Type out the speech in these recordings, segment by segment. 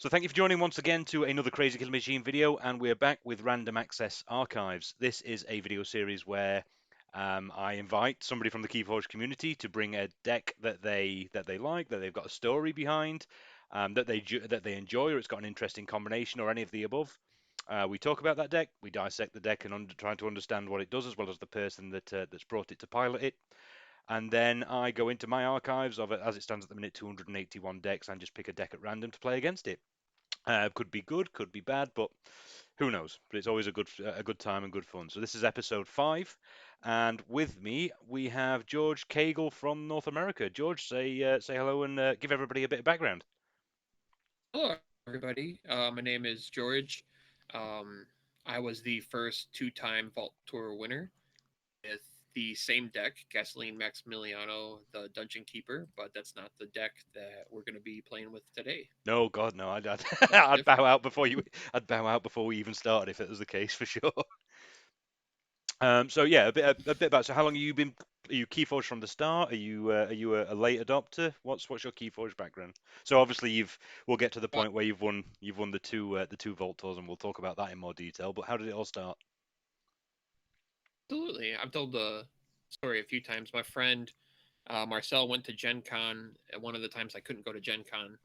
So thank you for joining once again to another Crazy Killing Machine video, and we're back with Random Access Archives. This is a video series where I invite somebody from the Keyforge community to bring a deck that they like, that they've got a story behind, that they enjoy, or it's got an interesting combination, or any of the above. We talk about that deck, we dissect the deck, and try to understand what it does, as well as the person that's brought it to pilot it. And then I go into my archives of it as it stands at the minute, 281 decks, and just pick a deck at random to play against it. Could be good, could be bad, but who knows? But it's always a good time and good fun. So this is episode 5, and with me we have George Keagle from North America. George, say hello and give everybody a bit of background. Hello, everybody. My name is George. Um, I was the first two-time Vault Tour winner with the same deck, Gasoline Maximiliano, the Dungeon Keeper, but that's not the deck that we're going to be playing with today. No, God, no! I'd Something I'd bow different. out before you. I'd bow out before we even started if it was the case for sure. So yeah, a bit about. So how long have you been? Are you Keyforge from the start? Are you a late adopter? What's your Keyforge background? So obviously we'll get to the But point where you've won the two Vault tours, and we'll talk about that in more detail. But how did it all start? absolutely, I've told the story a few times. My friend Marcel went to Gen Con. One of the times I couldn't go to Gen Con.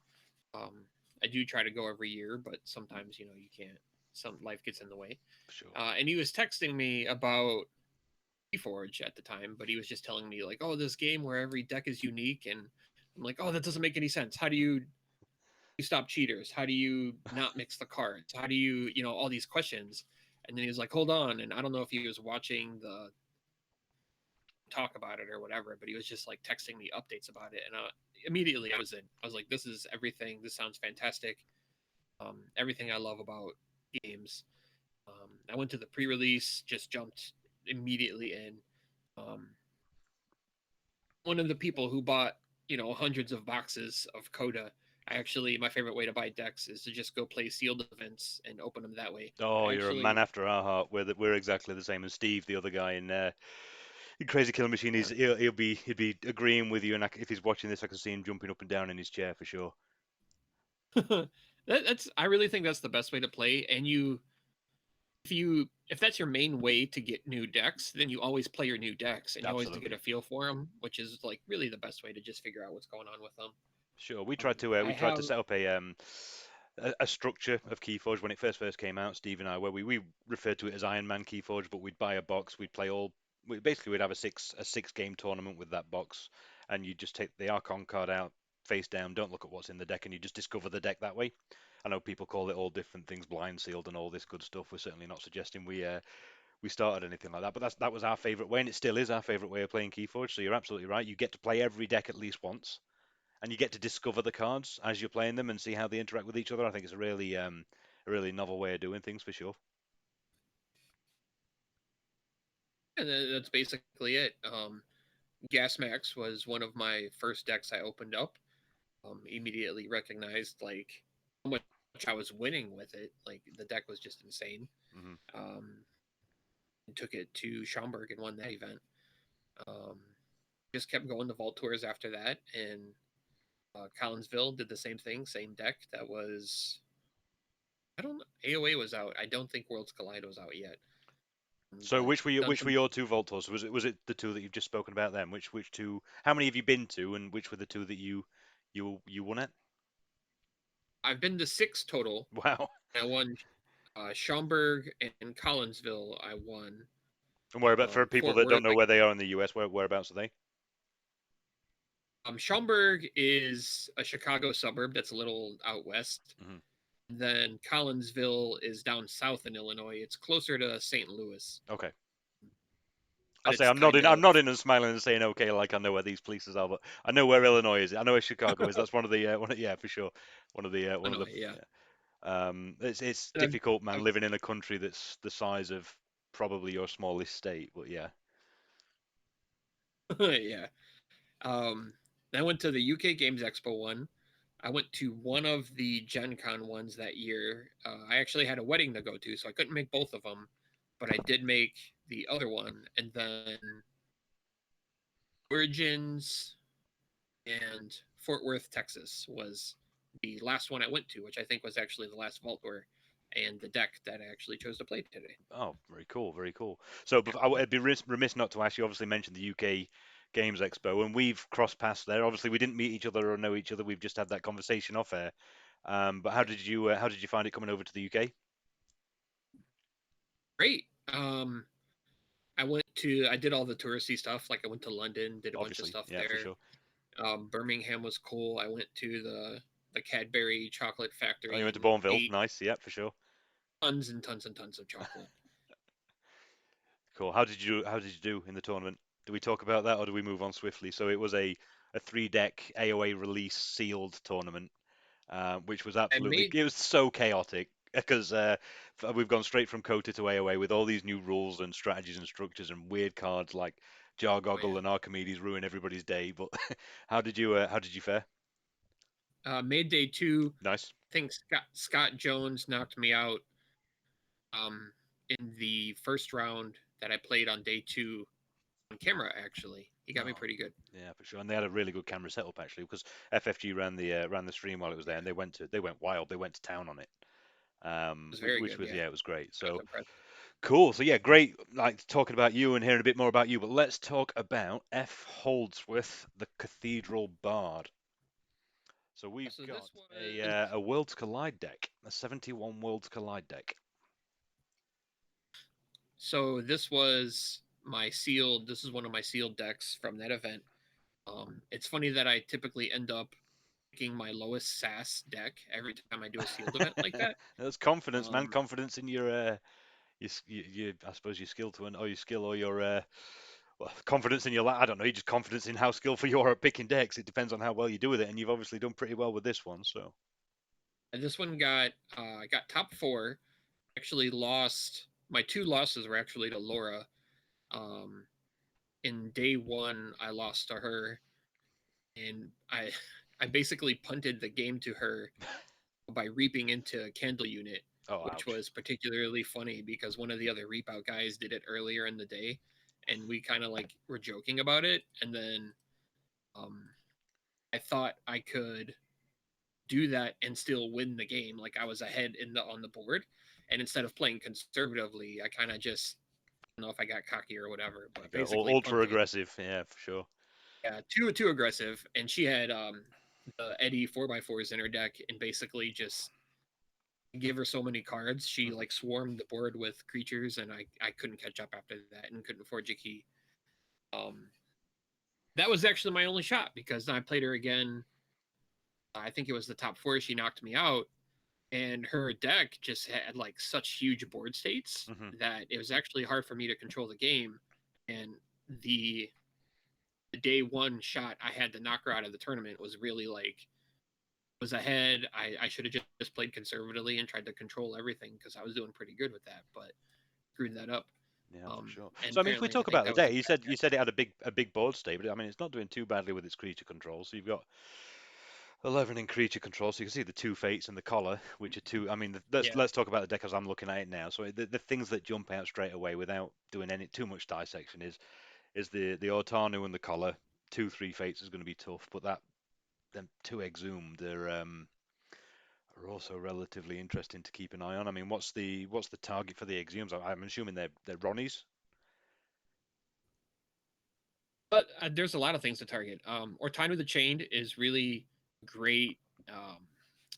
Um, I do try to go every year, but sometimes you can't. Some life gets in the way. Sure. And he was texting me about Keyforge at the time, but he was just telling me like, "Oh, this game where every deck is unique," and I'm like, "Oh, that doesn't make any sense. How do you stop cheaters? How do you not mix the cards? How do you all these questions?" And then he was like, "Hold on," and I don't know if he was watching the talk about it or whatever, but he was just like texting me updates about it, and immediately I was in. I was like, "This is everything. This sounds fantastic. Everything I love about games." I went to the pre-release, just jumped immediately in. Um, One of the people who bought hundreds of boxes of Coda. My favorite way to buy decks is to just go play sealed events and open them that way. Oh, I you're a man actually, after our heart. We're exactly the same as Steve, the other guy in Crazy Killing Machine. yeah, He'll be agreeing with you, and if he's watching this, I can see him jumping up and down in his chair for sure. I really think that's the best way to play. And if that's your main way to get new decks, then you always play your new decks, and you always get Absolutely. a feel for them, which is like really the best way to just figure out what's going on with them. Sure, we I tried to have set up a structure of Keyforge when it first came out. Steve and I, where we referred to it as Iron Man Keyforge, but we'd buy a box, we'd play all. We'd have a six game tournament with that box, and you just take the Archon card out face down, don't look at what's in the deck, and you just discover the deck that way. I know people call it all different things, blind sealed and all this good stuff. We're certainly not suggesting we started anything like that, but that was our favorite way, and it still is our favorite way of playing Keyforge. So you're absolutely right. You get to play every deck at least once, and you get to discover the cards as you're playing them and see how they interact with each other. I think it's a really novel way of doing things for sure. and that's basically it. Gas Max was one of my first decks I opened up. Immediately recognized like how much I was winning with it. Like the deck was just insane. Hmm. Um, Took it to Schaumburg and won that event. Um, just kept going to Vault Tours after that, and Collinsville did the same thing, same deck. That was I don't know. AOA was out. I don't think Worlds Collide was out yet. So But done which were some. your two Vault tours? Was it the two that you've just spoken about then? Which two? How many have you been to, and which were the two that you won at? I've been to 6 total. Wow. I won Schaumburg and Collinsville. I won. And whereabouts for people Fort that don't Worth. know where they are in the US? Whereabouts are they? Schaumburg is a Chicago suburb that's a little out west. Hmm. Then Collinsville is down south in Illinois. It's closer to St. Louis, Okay. but I'll say it's kind I'm of nodding and smiling and saying okay, like I know where these places are, but I know where Illinois is. I know where Chicago is. That's yeah, for sure. One of the Illinois, yeah. yeah. It's And difficult, man, I've living in a country that's the size of probably your smallest state. But yeah, yeah. Um, I went to the UK Games Expo one. I went to one of the Gen Con ones that year. I actually had a wedding to go to, so I couldn't make both of them, but I did make the other one. And then Origins and Fort Worth, Texas was the last one I went to, which I think was actually the last Vault Tour, and the deck that I actually chose to play today. Oh, very cool, very cool. So I'd be remiss not to ask you. Obviously, mentioned the UK Games Expo, and we've crossed paths there. Obviously, we didn't meet each other or know each other. We've just had that conversation off air. But how did you find it coming over to the UK? Great. I did all the touristy stuff. Like I went to London, did a bunch of Obviously, stuff yeah, for there. sure. Birmingham was cool. I went to the Cadbury chocolate Oh, you factory went to and Bourneville, ate nice, yeah, for sure. tons and tons and tons of chocolate. Cool. How did you do in the tournament? Do we talk about that or do we move on swiftly? So it was a three deck AOA release sealed tournament, which was I absolutely made it was so chaotic because we've gone straight from Kota to AOA with all these new rules and strategies and structures and weird cards like oh yeah, Jargoggle and Archimedes ruin everybody's day. But how did you fare? made day two. Nice. I think Scott Jones knocked me out in the first round that I played on day two on camera. Actually, he got me Oh, pretty good. yeah, for sure. And they had a really good camera setup actually because FFG ran the stream while it was there, Yeah, and they went wild. They went to town on it. it was very Which good. was Yeah, yeah, it was great. I was So impressed. cool. So yeah, great. Like talking about you and hearing a bit more about you. But let's talk about F. Holdsworth, the Cathedral Bard. So we've So got this was a Worlds Collide deck, a 71 Worlds Collide deck. this was my sealed. This is one of my sealed decks from that event. It's funny that I typically end up picking my lowest SAS deck every time I do a sealed event like that. That's confidence, man. Um, Confidence in your I suppose your skill to or your skill or your well, confidence in your I don't know, just confidence in how skillful you are at picking decks. It depends on how well you do with it, and you've obviously done pretty well with this one. So this one got top four. Actually lost. My two losses were actually to Laura. Um, in day one, I lost to her, and I basically punted the game to her by reaping into a candle unit, oh which ouch. was particularly funny because one of the other reap out guys did it earlier in the day, and we kind of like were joking about it, and then um, I thought I could do that and still win the game. Like I was ahead in the on the board, and instead of playing conservatively, I kind of just I don't know if I got cocky or whatever, There you but go. basically Ultra punted. aggressive, yeah, for sure. Yeah, too aggressive, and she had the Eddie 4x4s in her deck, and basically just give her so many cards. She Mhm. like swarmed the board with creatures, and I couldn't catch up after that, and couldn't forge a key. Um, that was actually my only shot because I played her again. I think it was the top four. She knocked me out, and her deck just had like such huge board states Mhm. that it was actually hard for me to control the game. And the, the day one shot I had to knock her out of the tournament was really like was ahead. I should have just played conservatively and tried to control everything because I was doing pretty good with that, but screwed that up. Yeah, for sure. And So I mean, if we apparently, I talk think about the that was deck, a you said it had a big board state, but I mean, it's not doing too badly with its creature control. So you've got 11 in creature control, so you can see the two fates and the collar, which are two. I mean, yeah. let's talk about the deck as I'm looking at it now. So the things that jump out straight away without doing any too much dissection is the Ortanu and the collar. 2 3 fates is going to be tough, but that them two exhumed are also relatively interesting to keep an eye on. I mean, what's the target for the exhumes? I'm assuming they're Ronnies. But there's a lot of things to target. Or Time of the Chained is really great. I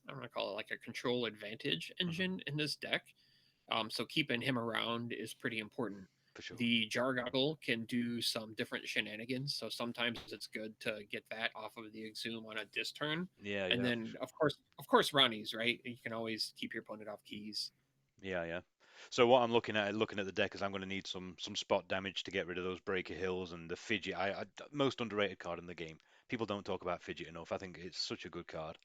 don't want to call it like a control advantage Hmm. engine in this deck. So keeping him around is pretty important. For sure. The Jargoggle can do some different shenanigans, so sometimes it's good to get that off of the Exhume on a dis turn. Yeah, And yeah, for then sure. of course Ronnie's, right? You can always keep your opponent off keys. Yeah, yeah. So what I'm looking at the deck is I'm going to need some spot damage to get rid of those breaker hills and the fidget. Most underrated card in the game. People don't talk about fidget enough. I think it's such a good card.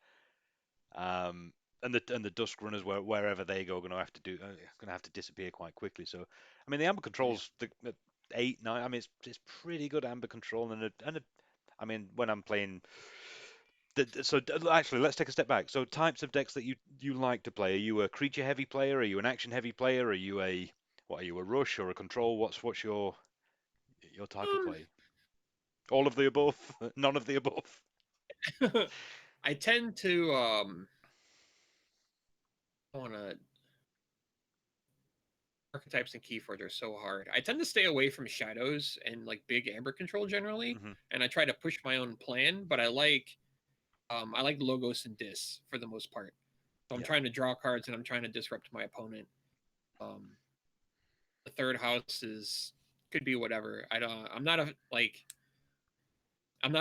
Um, and the dusk runners wherever they go are going to have to going to have to disappear quite quickly. So I mean the amber Yeah. controls the 8 9. I mean it's pretty good amber control I mean when I'm playing actually, let's take a step back. So, types of decks that you like to play. Are you a creature heavy player? Are you an action heavy player? Are you a what? Are you a rush or a control? What's your type of Um, play? All of the above? None of the above? I tend to I want to archetypes and Keyforge are so hard. I tend to stay away from shadows and like big amber control generally, Hmm. and I try to push my own plan. But I like logos and dis for the most part. So I'm Yeah. trying to draw cards and I'm trying to disrupt my opponent. Um, the third house is could be whatever. I don't. I'm not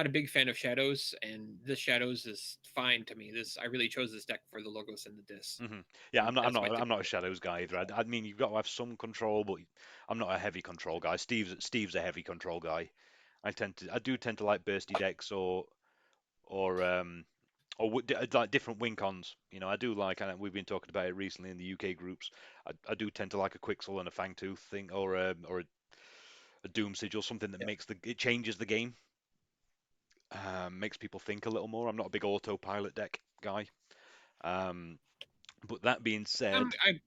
a big fan of shadows, and this shadows is fine to me. This I really chose this deck for the logos and the dis, Hmm. Yeah, and that's my I'm not a typical shadows guy either. I mean, you've got to have some control, but I'm not a heavy control guy. Steve's a heavy control guy. I do tend to like bursty decks or like different win cons. You know, I do like, and we've been talking about it recently in the UK groups. I do tend to like a Quixel and a Fangtooth thing, or a Doom Sigil, something that Yeah. makes it changes the game, makes people think a little more. I'm not a big autopilot deck guy. Um, but that being said, I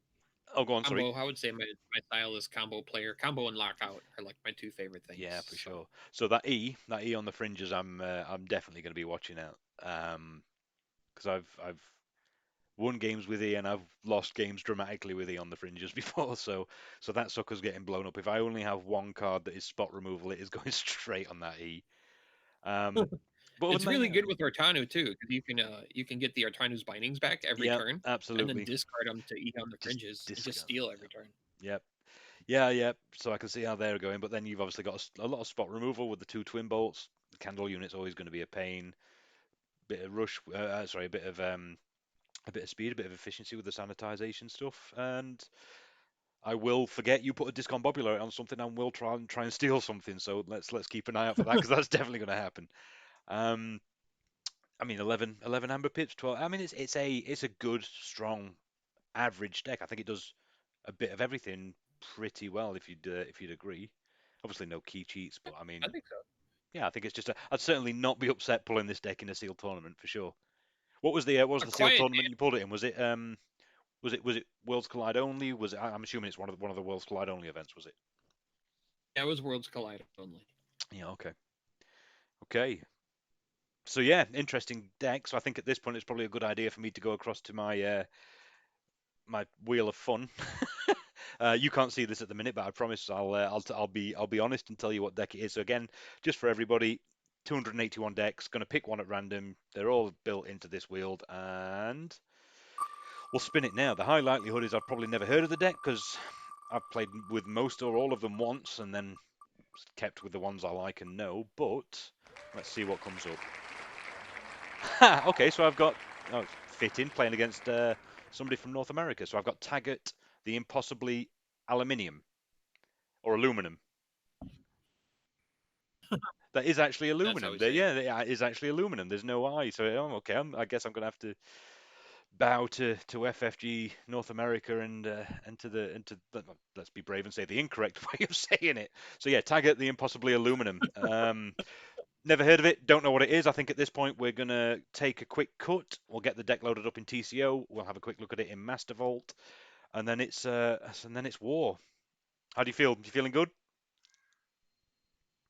oh, go on, sorry. combo. I would say my style is combo player. Combo and lockout are like my two favorite Yeah, things. for So sure. So that E on the fringes, I'm definitely going to be watching out. Because I've won games with E and I've lost games dramatically with E on the fringes before. So that sucker's getting blown up. If I only have one card that is spot removal, it is going straight on that E. Um, but other it's than that, really yeah, good with Artanu too, because you can get the Artanu's bindings back every yeah, turn, and then absolutely. discard them to eat on the Just fringes and just discard them. steal every turn. Yep. Yeah, yeah. So I can see how they're going. But then you've obviously got a lot of spot removal with the two twin bolts. The candle unit's always going to be a pain. Bit of rush, sorry, a bit of speed, a bit of efficiency with the sanitization stuff, and I will forget you put a discombobulator on something and will try and steal something. So let's keep an eye out for that because that's definitely going to happen. Um, I mean, 11 amber pips, 12. I mean, it's a good, strong, average deck. I think it does a bit of everything pretty well if you'd agree. Obviously, no key cheats, but I I mean, think so. yeah, I think it's just I'd certainly not be upset pulling this deck in a sealed tournament for sure. What was A the sealed quiet tournament you pulled it in? Was it Worlds Collide only? I'm assuming it's one of the Worlds Collide only events, was it? that was Worlds Collide only. Yeah, okay. Okay. So yeah, interesting deck. So I think at this point it's probably a good idea for me to go across to my wheel of fun. You can't see this at the minute, but I promise I'll be honest and tell you what deck it is. So again, just for everybody, 281 decks. Going to pick one at random. They're all built into this wheel, and we'll spin it now. The high likelihood is I've probably never heard of the deck because I've played with most or all of them once, and then kept with the ones I like and know. But let's see what comes up. Okay, so I've got fitting playing against somebody from North America. So I've got Taggart, the impossibly aluminium or aluminum. That is actually That's how aluminum. we say it. Yeah, it is actually aluminum. There's no I. So okay, I guess I'm gonna have to bow to FFG North America and let's be brave and say the incorrect way of saying it. So yeah, Taggart, the impossibly aluminum. Never heard of it. Don't know what it is. I think at this point we're gonna take a quick cut. We'll get the deck loaded up in TCO. We'll have a quick look at it in Master Vault, and then it's war. How do you feel? You feeling good?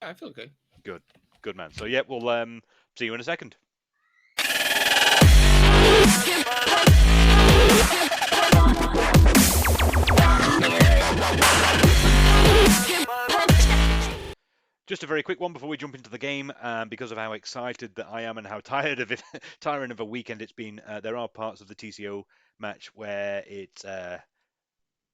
Yeah, I feel good. Good, good man. So yeah, we'll see you in a second. Just a very quick one before we jump into the game, because of how excited that I am and how tired of it, tiring of a weekend it's been. There are parts of the TCO match where it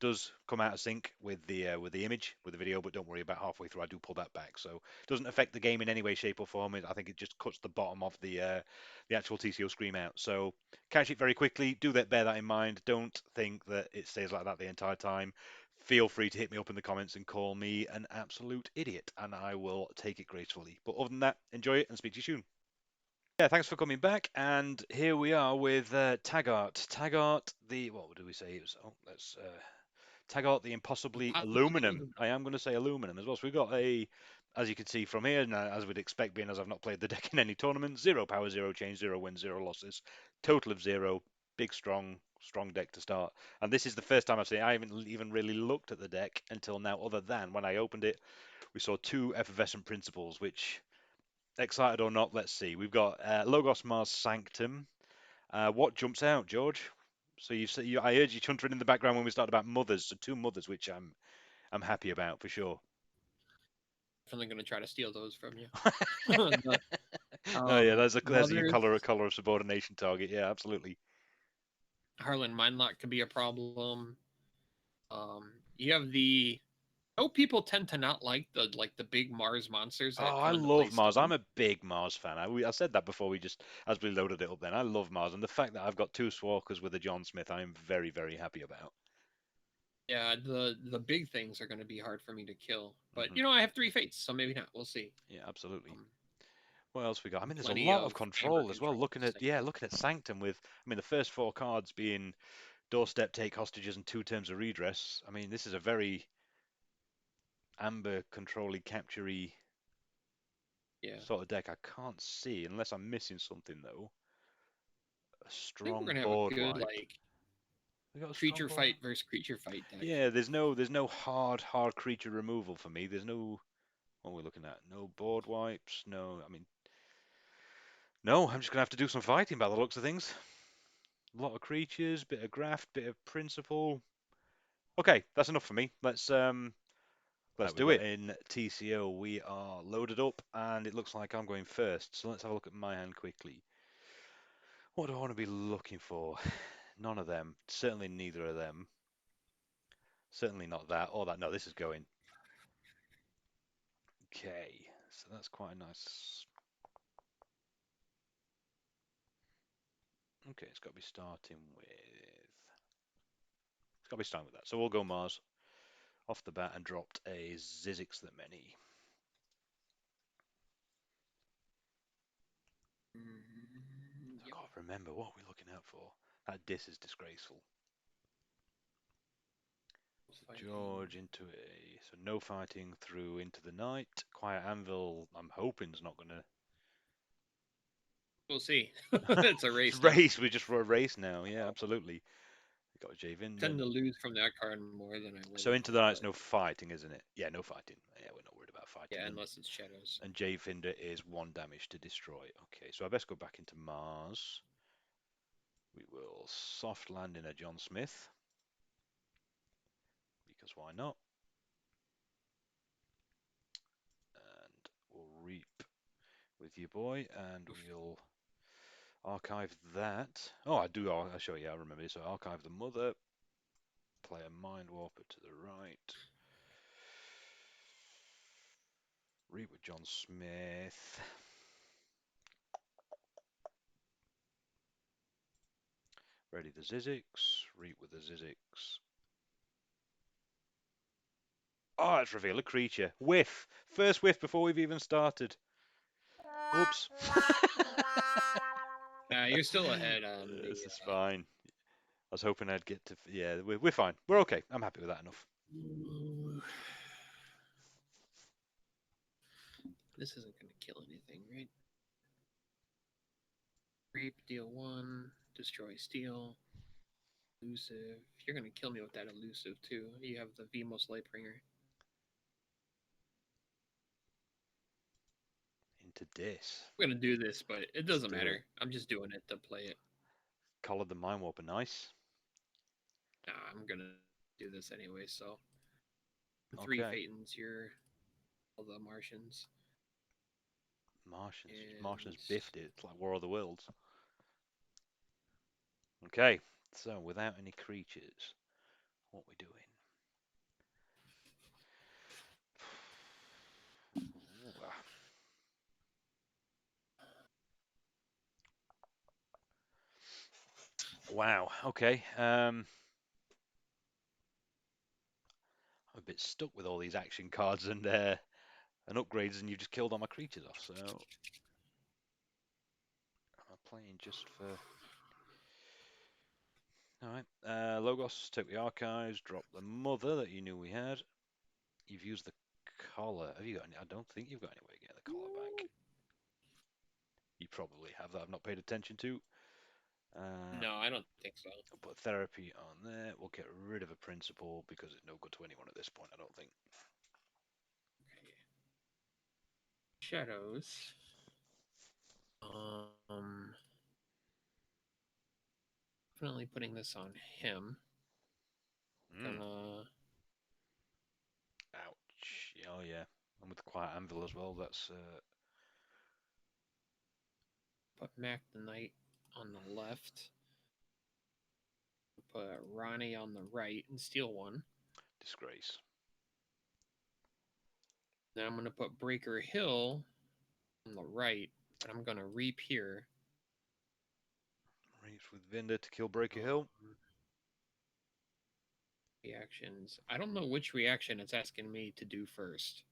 does come out of sync with the image with the video, but don't worry about halfway through I do pull that back, so it doesn't affect the game in any way, shape, or form. I think it just cuts the bottom of the actual TCO screen out. So catch it very quickly. Do that. Bear that in mind. Don't think that it stays like that the entire time. Feel free to hit me up in the comments and call me an absolute idiot, and I will take it gracefully. But other than that, enjoy it and speak to you soon. Yeah, thanks for coming back. And here we are with Taggart. Taggart, the what do we say? It was, let's tag out the impossibly Possibly aluminum. aluminum. I am going to say aluminum as well. So we've got as you can see from here, and as we'd expect, being as I've not played the deck in any tournament, zero power, zero change, zero wins, zero losses, total of zero. Big, strong deck to start. And this is the first time I've seen it. I haven't even really looked at the deck until now, other than when I opened it, we saw two effervescent principles, which Excited or not, let's see. We've got Logos Mars Sanctum. What jumps out, George? So I heard you chuntering in the background when we started about mothers. So two mothers, which I'm happy about for sure. Definitely going to try to steal those from you. The, Oh yeah, there's a mothers, color of subordination target. Yeah, absolutely. Harlan Mindlock could be a problem. You have the people tend to not like the big Mars monsters Oh, that I come into play love Mars. I'm stone. a big Mars fan. I said that before as we loaded it up. Then I love Mars, and the fact that I've got two Swarkers with a John Smith, I am very very happy about. Yeah, the big things are going to be hard for me to kill, but Hmm. I have three fates, so maybe not. We'll see. Yeah, absolutely. Um, What else we got? I mean, there's a Plenty lot of of amber control as well. control. Looking at Sanctum with, I mean, the first four cards being doorstep, take hostages, and two terms of redress. I mean, this is a very amber controlly capturey Yeah, sort of deck. I can't see unless I'm missing something though. A I think we're strong gonna have a board good wipe. like We got a strong creature board. fight versus creature fight deck. Yeah, there's no hard creature removal for me. There's no what we're looking at. No board wipes. No, I mean, no. I'm just gonna have to do some fighting by the looks of things. A lot of creatures, bit of graft, bit of principle. Okay, that's enough for me. Let's do it. In TCO, we are loaded up, and it looks like I'm going first. So let's have a look at my hand quickly. What do I want to be looking for? None of them. Certainly neither of them. Certainly not that or that. No, this is going. Okay, so that's quite a nice. Okay, it's got to be starting with. It's got to be starting with that. So we'll go Mars off the bat and dropped a Zizix the Many. I Yep. can't remember what we're looking out for. That dis is disgraceful. So Fighting. George into a so no fighting through into the night. Quiet Anvil. I'm hoping is not gonna. We'll see. It's a It's race now. race. We just for a race now. Yeah, absolutely. We got J Tend to Vinden. lose from that card more than I So would, into the night's but no fighting, isn't it? Yeah, no fighting. Yeah, we're not worried about fighting. yeah, unless it's shadows. And J Vinder is one damage to destroy. Okay, so I best go back into Mars. We will soft land in a John Smith because why not? And we'll reap with you, boy, and we'll archive that. Oh, I do. I'll show you. I remember. So archive the mother. Play a mind warper to the right. Reap with John Smith. Ready the Zizix. Reap with the Zizix. Oh, it's reveal a creature. Whiff. First whiff before we've even started. Oops. You're still ahead on the. This is fine. I was hoping I'd get to. Yeah, we're fine. We're okay. I'm happy with that enough. This isn't going to kill anything, right? Reap, deal one, destroy, steal. Elusive. You're going to kill me with that elusive, too. You have the Vemos Lightbringer. Into this. I'm going to do this, but it Let's doesn't do it. matter. I'm just doing it to play it. Collared the Mind Warper. Nice. Nah, I'm going to do this anyway, so. Three Okay. Phaetons, you're all the Martians. Martians. And Martians biffed it. It's like War of the Worlds. Okay. So without any creatures, what we doing? Wow. Okay. I'm a bit stuck with all these action cards and upgrades, and you've just killed all my creatures off. So I'm playing just for. All right. Logos, take the archives, drop the mother that you knew we had. You've used the collar. Have you got any? I don't think you've got any way to get the collar back. You probably have that I've not paid attention to. no, I don't think so. Put therapy on there. We'll get rid of a principle because it's no good to anyone at this point, I don't think. Okay. Shadows. Um, definitely putting this on him. Gonna Ouch. Oh yeah. And with the quiet anvil as well. That's put Mac the Knight on the left. Put Ronnie on the right and steal one. disgrace. Then I'm gonna put Breaker Hill on the right, but I'm gonna reap here. Reach with Vinder to kill Breaker Hill. Reactions. I don't know which reaction it's asking me to do first.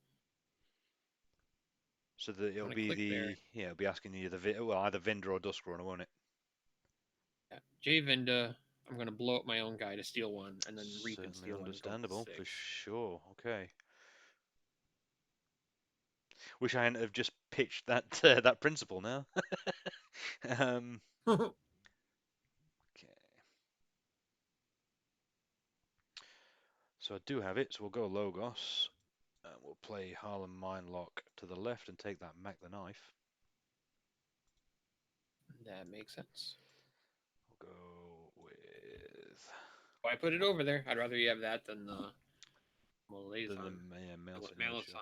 So that I'm it'll gonna be click there. it'll be asking you either Vinder or Duskrunner, won't it? Yeah. J Vinda. I'm gonna blow up my own guy to steal one, and then reap and Certainly steal one. Go understandable, for 6. sure. Okay. Wish I hadn't have just pitched that that principle now. um, okay. So I do have it, so we'll go Logos. And we'll play Harlem Mindlock to the left and take that Mac the Knife. That makes sense. We'll go with Why put it over there? I'd rather you have that than the the Malazon. Malison, sure. Malazon.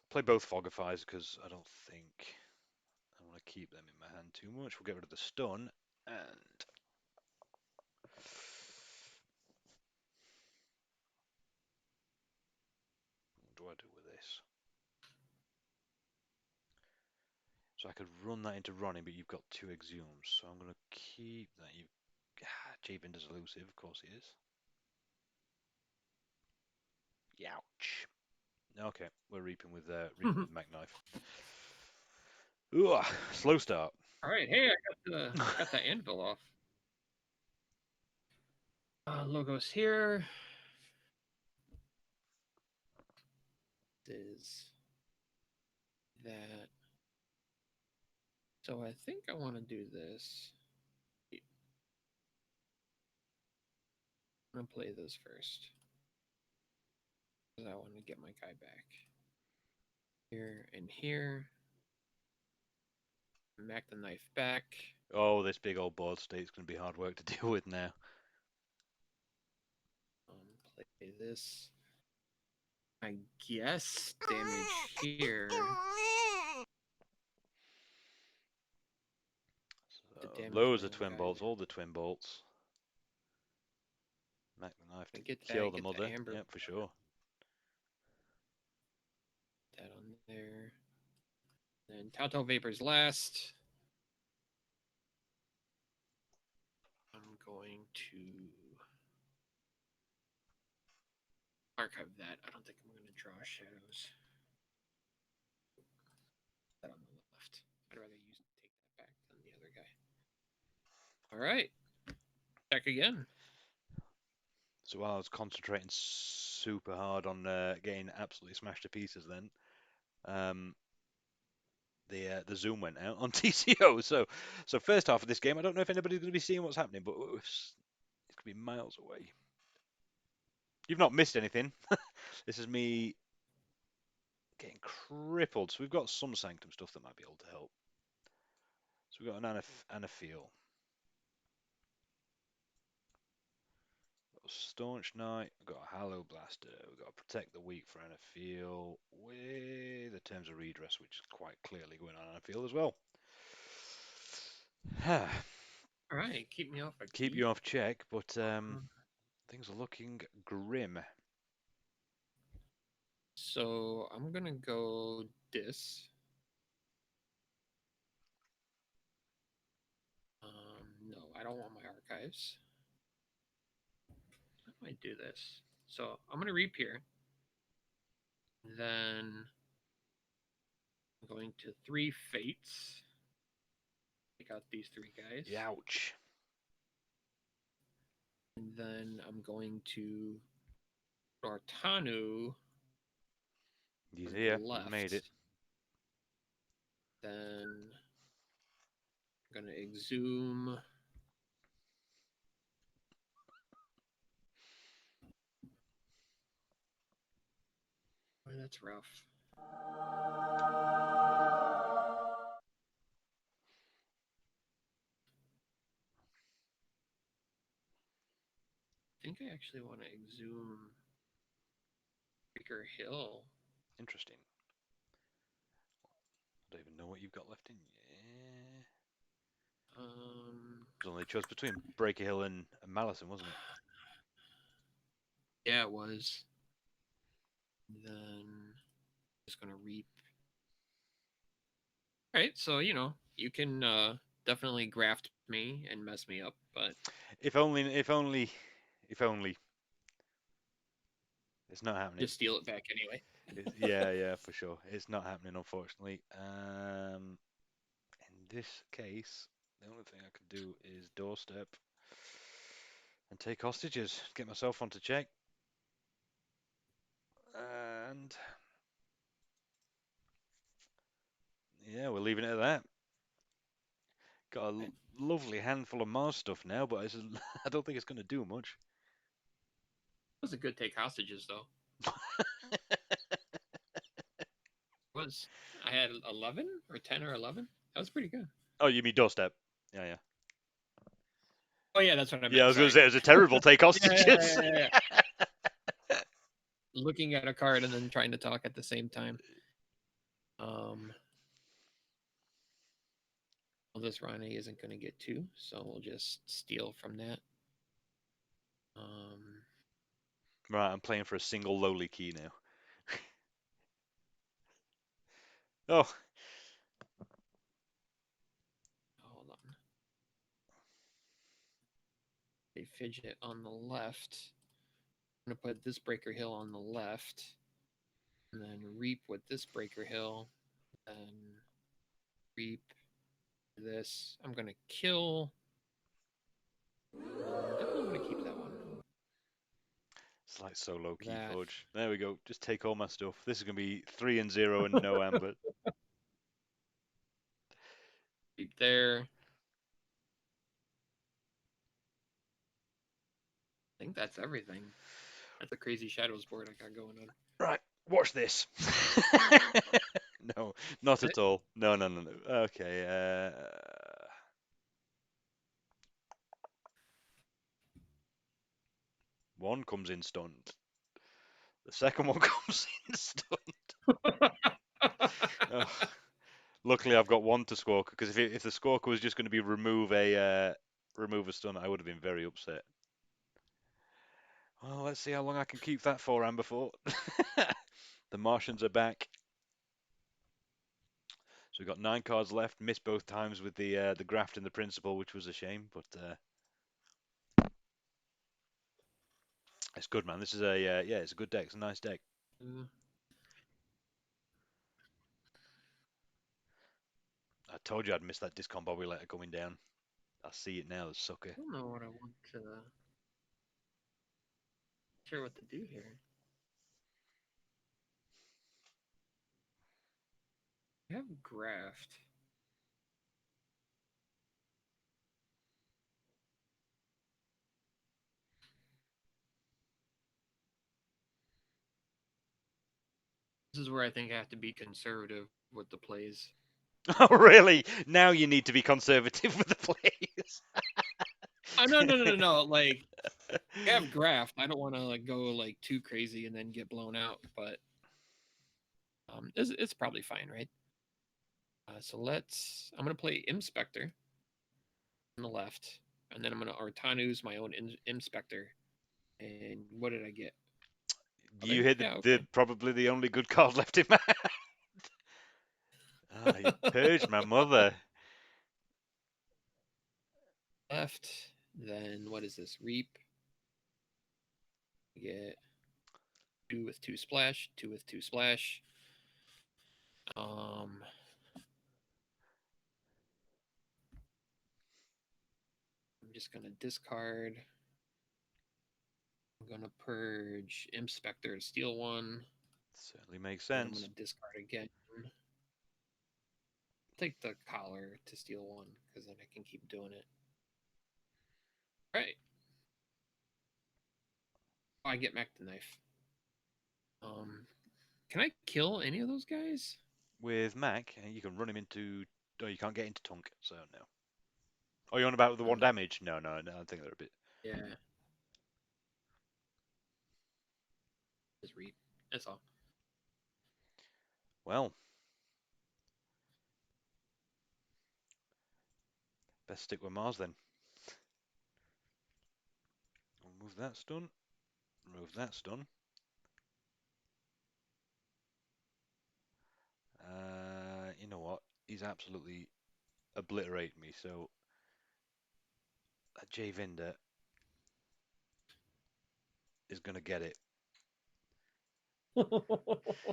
Play both Fogifiers because I don't think I want to keep them in my hand too much. We'll get rid of the stun and what do I do with this? So I could run that into Ronnie, but you've got 2 Exhumes, so I'm going to keep that. J-Vinder's elusive, of course he is. Youch. Okay, we're reaping with Mac Knife. Ooh, slow start. All right, hey, I got the anvil off. Logos here. Is that? So I think I want to do this. I'm gonna play this first because I want to get my guy back. Here and here. Mac the Knife back. Oh, this big old board state's going to be hard work to deal with now. Play this. I guess damage here. So, To damage loads my of own twin guy bolts, there. all the twin bolts. Mac the Knife I to get kill that. the Get the mother. amber. Yep, for sure. That on there. Then Tautau Vapor's last. I'm going to archive that. I don't think I'm going to draw shadows. That on the left. I'd rather take that back than the other guy. All right. Check again. So while I was concentrating super hard on getting absolutely smashed to pieces, then the zoom went out on TCO. So first half of this game, I don't know if anybody's going to be seeing what's happening, but it's going to be miles away. You've not missed anything. This is me getting crippled. So we've got some Sanctum stuff that might be able to help. So we've got an Anafiel. Staunch Knight, we've got a Hallow Blaster, we've got to Protect the Weak for Anafiel with the Terms of Redress, which is quite clearly going on Anafiel as well. All right. Keep me off a Keep key. you off check, but things are looking grim. So I'm going to go this. No, I don't want my archives. How do I do this? So I'm going to reap here. Then I'm going to 3 fates. Take out these 3 guys. Ouch. And then I'm going to Artanu He's on the here. He's left. made it. Then I'm going to exhume. Oh, that's rough. think I actually want to exhume Breaker Hill. Interesting. I don't even know what you've got left in you. It was only a choice between Breaker Hill and Malison, wasn't it? Yeah, it was. Then just gonna reap. All right, so you can definitely graft me and mess me up, but If only, if only, if only. It's not happening. just steal it back anyway. Yeah, for sure. It's not happening, unfortunately. In this case, the only thing I can do is doorstep and take hostages, get myself onto check, and yeah, we're leaving it at that. Got a Right. lovely handful of Mars stuff now, but I don't think it's going to do much. It was a good take hostages though. Was I had 11 or 10 or 11? That was pretty good. Oh, you mean doorstep? Yeah. Oh yeah, that's what I Yeah, I meant. was going to Sorry. say it was a terrible take Yeah, yeah, hostages. yeah, yeah, yeah. Looking at a card and then trying to talk at the same time. Well, this Ronnie isn't going to get two, so we'll just steal from that. Right, I'm playing for a single lowly key now. Oh, Hold on. They fidget on the left. I'm going to put this Breaker Hill on the left, and then reap with this Breaker Hill, and reap this. I'm going to kill. Definitely going to keep that one. it's like solo That. Keyforge. There we go. Just take all my stuff. This is going to be 3 and 0 and no amber. Reap there. I think that's everything. That's a crazy shadows board I got going on. Right, watch this. No, not at all. No. Okay. One comes in stunned. The second one comes in stunned. Oh, luckily, I've got one to squawk because if the squawker was just going to be remove a stun, I would have been very upset. Well, let's see how long I can keep that for, Amber for. The Martians are back. So we've got 9 cards left. Missed both times with the graft and the principal, which was a shame, but it's good, man. This is it's a good deck. It's a nice deck. I told you I'd miss that discombobulator coming down. I see it now, the sucker. I don't know what I want to. Sure what to do here. I have graft. This is where I think I have to be conservative with the plays. Oh, really? Now you need to be conservative with the plays. Oh no! Like I have graft. I don't want to like go like too crazy and then get blown out. But it's probably fine, right? So I'm gonna play Inspector on the left, and then I'm gonna Artanu's my own Inspector. And what did I get? You Other? hit Yeah, the okay. probably the only good card left in my hand. Ah, you purged my mother. Left. Then what is this? Reap. Get 2 with 2 splash. 2 with 2 splash. I'm just gonna discard. I'm gonna purge Inspector to steal 1. Certainly makes Then I'm sense. gonna discard again. Take the collar to steal 1 because then I can keep doing it. Right. Oh, I get Mac the knife. Can I kill any of those guys? With Mac, you can run him into. Oh, you can't get into Tunk, so no. Oh, you're on about the 1 damage? No, I think they're a bit. Yeah. just read. That's all. Well, best stick with Mars then. Remove that stun. Remove that stun. You know what? He's absolutely obliterated me. So that J Vinder is going to get it.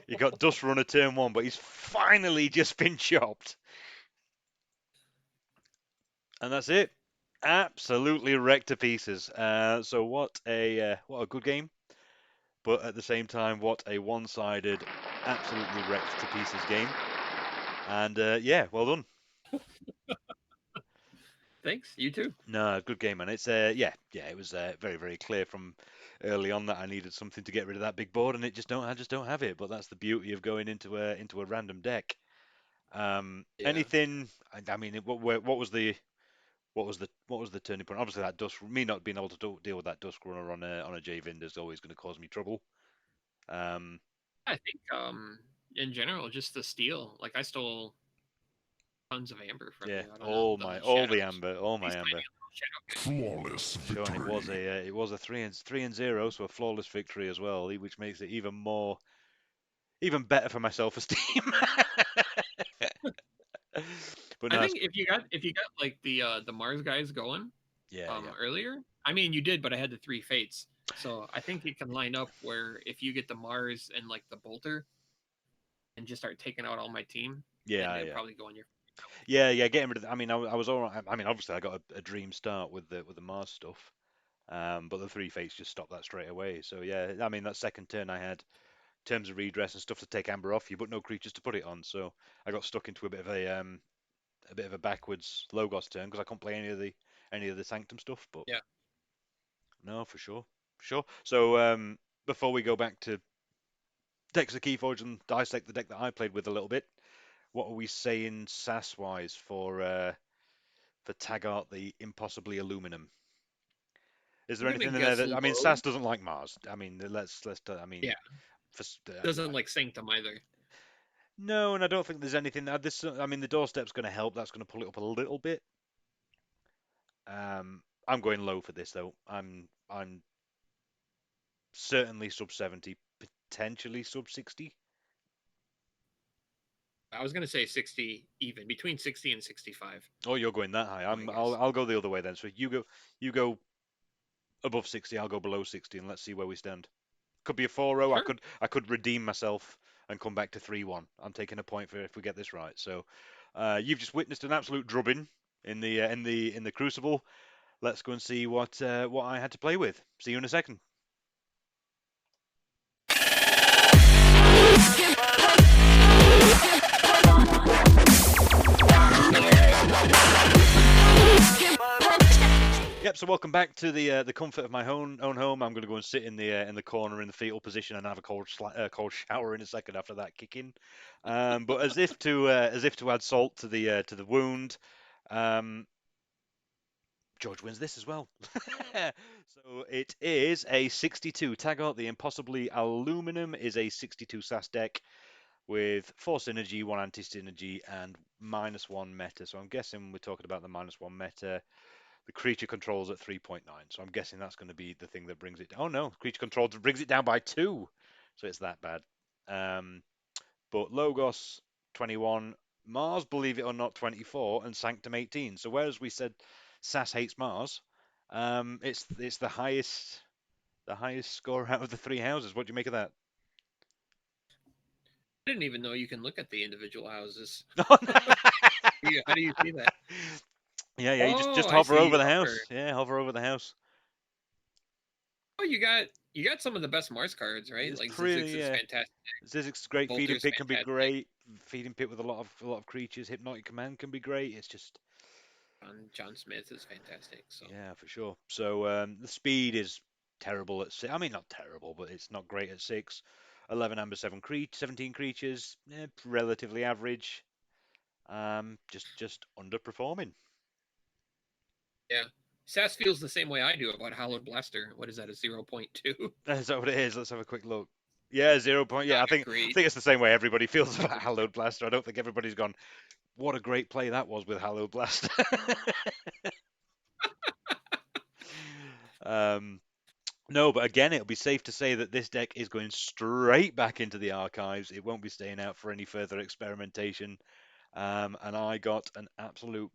He got Dust Runner turn 1, but he's finally just been chopped. And that's it. Absolutely wrecked to pieces. So what a good game, but at the same time, what a one-sided, absolutely wrecked to pieces game. And yeah, well done. Thanks. You too. No, good game, man. It's yeah, it was very, very clear from early on that I needed something to get rid of that big board, and I just don't have it. But that's the beauty of going into a random deck. Yeah. Anything? I mean, what was the turning point? Obviously, that dusk. Me not being able to deal with that dusk runner on a J Vind is always going to cause me trouble. Um, I think in general, just the steal. Like I stole tons of amber from yeah, you out on the all shadows. the amber, all my These amber. tiny little shadow. Flawless Sure, and victory. it was a 3-0, so a flawless victory as well, which makes it even better for my self-esteem. But I no, think if you got like the Mars guys going yeah, earlier, I mean you did, but I had the 3 fates. So I think it can line up where if you get the Mars and like the bolter and just start taking out all my team, then yeah, it'll yeah, probably go on your. yeah. Getting rid of. I mean, I was all right. I mean, obviously, I got a dream start with the Mars stuff. But the 3 fates just stopped that straight away. So yeah, I mean, that second turn I had terms of redress and stuff to take amber off you, but no creatures to put it on. So I got stuck into a bit of a backwards Logos turn because I couldn't play any of the Sanctum stuff. But Yeah. no, for sure, sure. So before we go back to decks of Keyforge and dissect the deck that I played with a little bit, what are we saying SAS wise for Taggart the Impossibly Aluminum? Is there I'm gonna anything in there guess that I mean? low. SAS doesn't like Mars. I mean, let's. I mean, Yeah. for, Doesn't like Sanctum either. no, and I don't think there's anything. This, I mean, the doorstep's going to help. That's going to pull it up a little bit. I'm going low for this though. I'm certainly sub 70, potentially sub 60. I was gonna say 60 even, between 60 and 65, Oh, you're going that high. my guess. I'll go the other way then. So you go above 60. I'll go below 60, and let's see where we stand. Could be a 4-0. Sure. I could redeem myself and come back to 3-1. I'm taking a point for if we get this right. So you've just witnessed an absolute drubbing in the Crucible. Let's go and see what I had to play with. See you in a second. Yep. So welcome back to the comfort of my own home. I'm going to go and sit in the corner in the fetal position and have a cold shower in a second after that kick in. But as if to add salt to the wound, um, George wins this as well. So it is a 62. Taggart the Impossibly Aluminum is a 62 SAS deck with 4 synergy, 1 anti synergy, and -1 meta. So I'm guessing we're talking about the -1 meta. The creature controls at 3.9. So I'm guessing that's going to be the thing that brings it. Oh no, creature control brings it down by 2. So it's that bad. But Logos 21, Mars, believe it or not, 24, and Sanctum 18. So whereas we said SAS hates Mars, it's the highest score out of the 3 houses. What do you make of that? I didn't even know you can look at the individual houses. Oh, How do you see that? yeah. You Oh, just I hover see. over the Hover. house. Yeah, hover over the house. Oh, you got some of the best Mars cards, right? It's Like pretty. Zizix is fantastic. Zizix is great. Feeding Bolter's pit can be fantastic. great. Feeding pit with a lot of creatures. Hypnotic command can be great. It's just John Smith is fantastic. So yeah, for sure. So the speed is terrible at six. I mean, not terrible, but it's not great at 6. 11 amber, 17 creatures. Relatively average. Just underperforming. yeah, Sass feels the same way I do about Hallowed Blaster. What is that? A 0.2? Is that what it is? Let's have a quick look. Yeah, 0 point. Yeah, Not I a think I great. think it's the same way everybody feels about Hallowed Blaster. I don't think everybody's gone, what a great play that was with Hallowed Blaster. um, no, but again, it'll be safe to say that this deck is going straight back into the archives. It won't be staying out for any further experimentation. And I got an absolute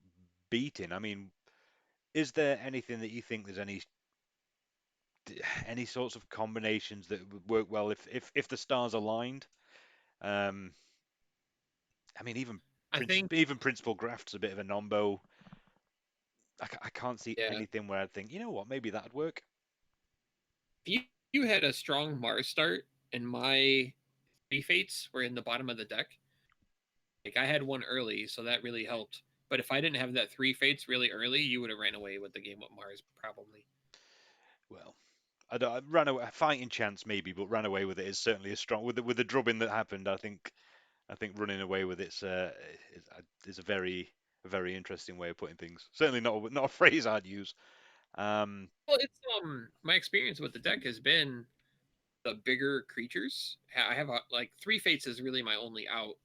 beating. I mean, is there anything that you think there's any sorts of combinations that would work well if the stars aligned? Um, I mean, I think, even Principal Graft's a bit of a nombo. I can't see yeah, anything where I'd think, you know what, maybe that'd work. if you had a strong Mars start and my three fates were in the bottom of the deck, like I had one early, so that really helped. But if I didn't have that three fates really early, you would have ran away with the game with Mars probably. Well, I ran away, fighting chance maybe, but ran away with it is certainly a strong with the drubbing that happened. I think running away with is a very interesting way of putting things. Certainly not a phrase I'd use. Um, Well, it's my experience with the deck has been the bigger creatures. I have like three fates is really my only out.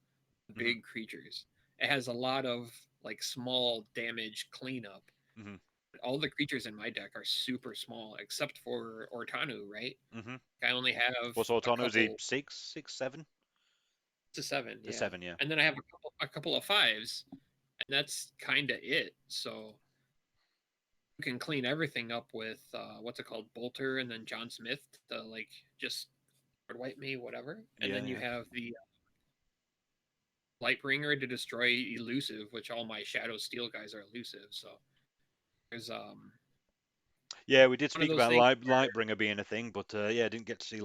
mhm, Big creatures. It has a lot of like small damage cleanup. mhm, All the creatures in my deck are super small, except for Ortanu, right? mhm. I only have What's a Autono? Is he couple six, seven? to seven, The yeah, seven, yeah. and then I have a couple of fives, and that's kind of it. So you can clean everything up with what's it called, Bolter, and then John Smith to like just wipe me, whatever, and Yeah, then you yeah. have the Lightbringer to destroy elusive, which all my Shadow Steel guys are elusive. So there's Yeah, we did one of speak those about things where Lightbringer being a thing, but yeah, I didn't get to see yeah,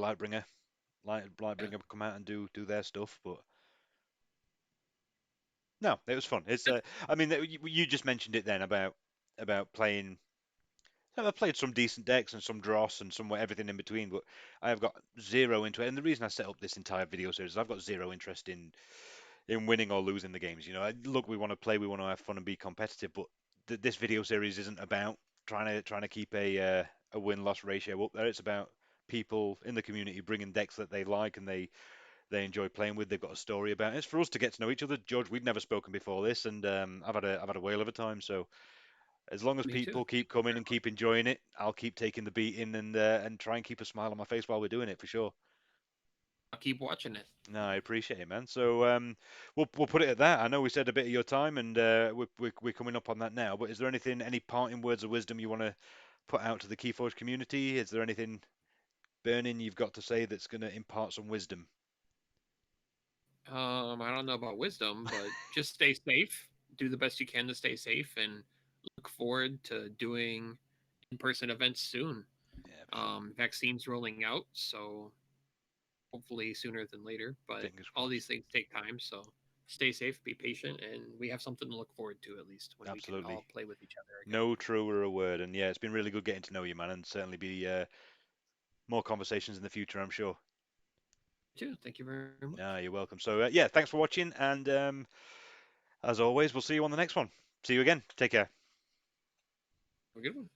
Lightbringer come out and do their stuff. But no, it was fun. It's I mean, you just mentioned it then about playing. I've played some decent decks and some dross and some everything in between, but I have got zero into it. And the reason I set up this entire video series is I've got zero interest in winning or losing the games. You know, look, we want to play, we want to have fun and be competitive, but this video series isn't about trying to keep a win loss ratio up there. It's about people in the community bringing decks that they like and they enjoy playing with. They've got a story about it. It's for us to get to know each other. George, we'd never spoken before this, and I've had a whale of a time. So as long as me too. people keep Thank you coming very and much. keep enjoying it, I'll keep taking the beating and try and keep a smile on my face while we're doing it for sure. I'll keep watching it. No, I appreciate it, man. So we'll put it at that. I know we said a bit of your time, and we're coming up on that now. But is there anything, any parting words of wisdom you want to put out to the Keyforge community? Is there anything burning you've got to say that's going to impart some wisdom? I don't know about wisdom, but just stay safe. Do the best you can to stay safe, and look forward to doing in-person events soon. Yeah, for sure. Vaccines rolling out, so hopefully sooner than later. But Fingers all crossed. these things take time, so stay safe, be patient, and we have something to look forward to at least when we can Absolutely. all play with each other again. No truer a word. And yeah, it's been really good getting to know you, man, and certainly be more conversations in the future, I'm sure. Too. Thank you very No, much. you're welcome. So yeah, thanks for watching, and as always, we'll see you on the next one. See you again. Take care. Have a good one.